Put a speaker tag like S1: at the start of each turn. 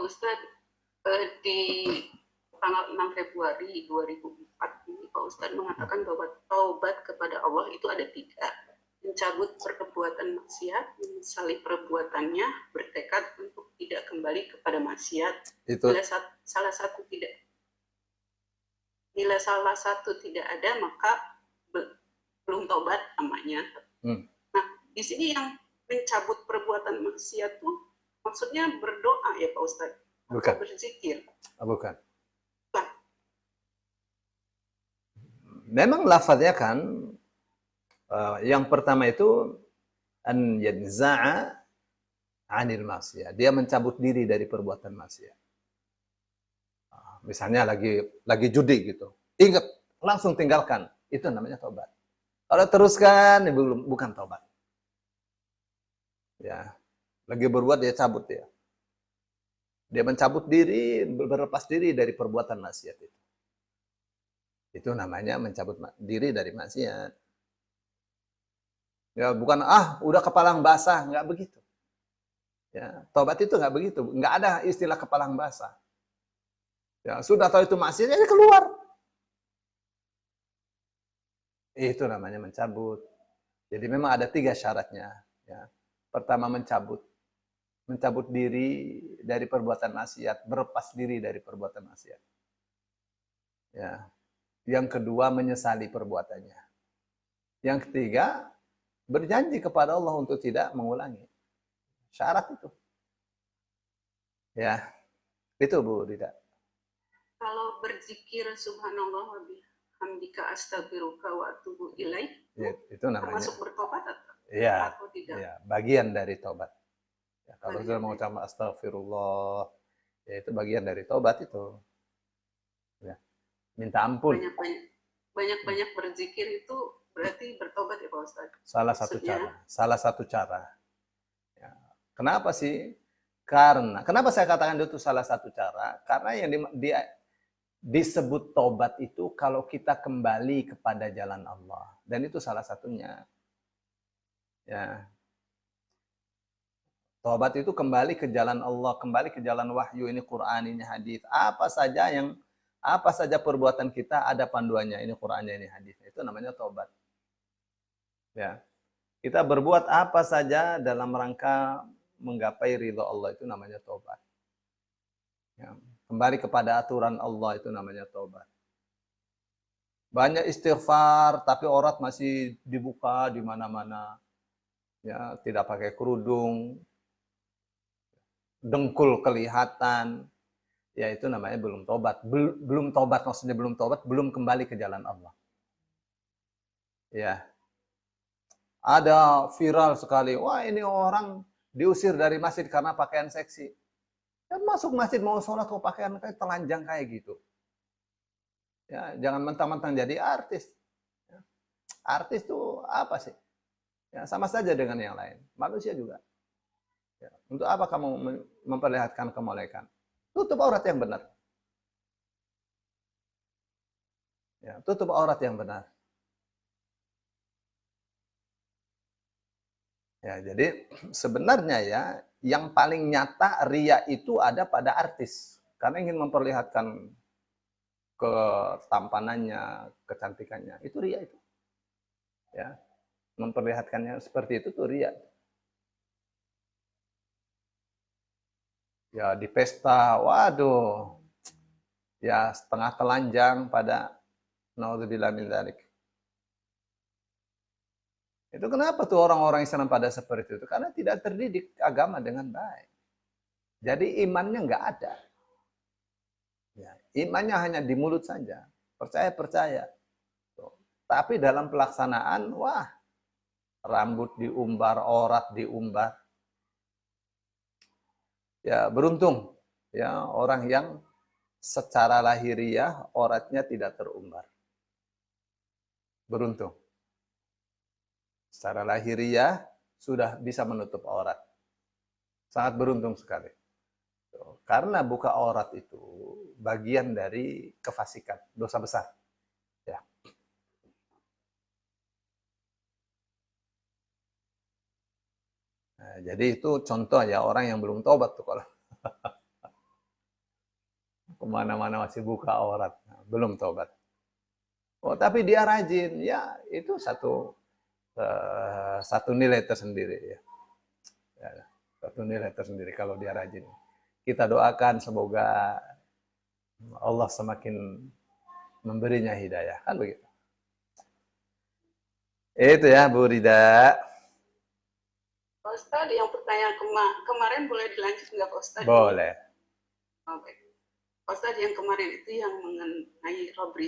S1: Ustadz, di tanggal 6 Februari 2004 ini Pak Ustadz mengatakan bahwa taubat kepada Allah itu ada 3. Mencabut perbuatan maksiat, menyesali perbuatannya, bertekad untuk tidak kembali kepada maksiat.
S2: Itu
S1: Bila salah satu tidak ada, maka belum taubat namanya. Nah, di sini yang mencabut perbuatan maksiat tuh maksudnya berdoa ya Pak Ustadz?
S2: Bukan.
S1: Atau berzikir?
S2: Bukan. Memang lafaznya kan yang pertama itu an yanza'a 'anil maksiyah. Dia mencabut diri dari perbuatan maksiat. Misalnya lagi judi gitu. Ingat, langsung tinggalkan. Itu namanya tobat. Kalau teruskan bukan tobat. Ya. Lagi berbuat dia cabut ya. Dia mencabut diri, berlepas diri dari perbuatan maksiat itu. Itu namanya mencabut diri dari maksiat. Ya, bukan udah kepalang basah, nggak begitu. Ya, tobat itu nggak begitu, nggak ada istilah kepalang basah. Ya, sudah tahu itu maksiat, jadi keluar. Itu namanya mencabut. Jadi memang ada 3 syaratnya. Ya. Pertama mencabut diri dari perbuatan maksiat, berlepas diri dari perbuatan maksiat. Ya. Yang kedua menyesali perbuatannya. Yang ketiga berjanji kepada Allah untuk tidak mengulangi. Syarat itu. Ya. Itu Bu Rida.
S1: Kalau berzikir subhanallah wa bihamdika astaghfiruka wa atubu ilaih,
S2: ya, itu namanya
S1: termasuk bertobat
S2: atau tidak? Ya, bagian dari tobat. Ya, kalau sudah mengucapkan astagfirullah, ya itu bagian dari tobat itu. Ya. Minta ampun.
S1: Banyak-banyak berzikir itu berarti bertobat ya Pak Ustadz?
S2: Salah satu cara. Ya. Kenapa sih? Kenapa saya katakan itu salah satu cara? Karena yang disebut tobat itu kalau kita kembali kepada jalan Allah. Dan itu salah satunya. Ya. Tobat itu kembali ke jalan Allah, kembali ke jalan wahyu, ini Quran, ini hadis. Apa saja perbuatan kita ada panduannya, ini Qurannya, ini hadisnya. Itu namanya tobat. Ya. Kita berbuat apa saja dalam rangka menggapai ridha Allah, itu namanya tobat. Ya. Kembali kepada aturan Allah, itu namanya tobat. Banyak istighfar, tapi aurat masih dibuka di mana-mana. Ya, tidak pakai kerudung, dengkul kelihatan, ya itu namanya belum tobat. Belum tobat, maksudnya belum tobat, belum kembali ke jalan Allah. Ya. Ada viral sekali, wah ini orang diusir dari masjid karena pakaian seksi. Dan masuk masjid mau sholat kok pakaian kayak telanjang kayak gitu. Ya, jangan mentang-mentang jadi artis. Ya. Artis tuh apa sih? Ya, sama saja dengan yang lain. Manusia juga. Ya. Untuk apa kamu memperlihatkan kemolekan? Tutup aurat yang benar. Ya, tutup aurat yang benar. Ya, jadi sebenarnya ya, yang paling nyata ria itu ada pada artis. Karena ingin memperlihatkan ketampanannya, kecantikannya. Itu ria itu. Ya. Memperlihatkannya seperti itu tuh ria. Ya di pesta, waduh, ya setengah telanjang pada naudzubillah min dzalik. Itu kenapa tuh orang-orang Islam pada seperti itu? Karena tidak terdidik agama dengan baik. Jadi imannya nggak ada. Ya, imannya hanya di mulut saja. Percaya. Tapi dalam pelaksanaan, wah, rambut diumbar, aurat diumbar. Ya beruntung ya orang yang secara lahiriah auratnya tidak terumbar. Beruntung. Secara lahiriah sudah bisa menutup aurat. Sangat beruntung sekali. Karena buka aurat itu bagian dari kefasikan, dosa besar. Ya. Nah, jadi itu contoh ya orang yang belum tobat tuh kalau kemana-mana masih buka aurat, belum tobat. Oh, tapi dia rajin, ya itu satu nilai tersendiri ya. Satu nilai tersendiri kalau dia rajin. Kita doakan semoga Allah semakin memberinya hidayah, kan begitu. Itu ya Bu Rida.
S1: Pak Ustadz, yang pertanyaan kemarin boleh dilanjut nggak Pak Ustadz?
S2: Boleh.
S1: Oke. Pak Ustadz, yang kemarin itu yang mengenai Robri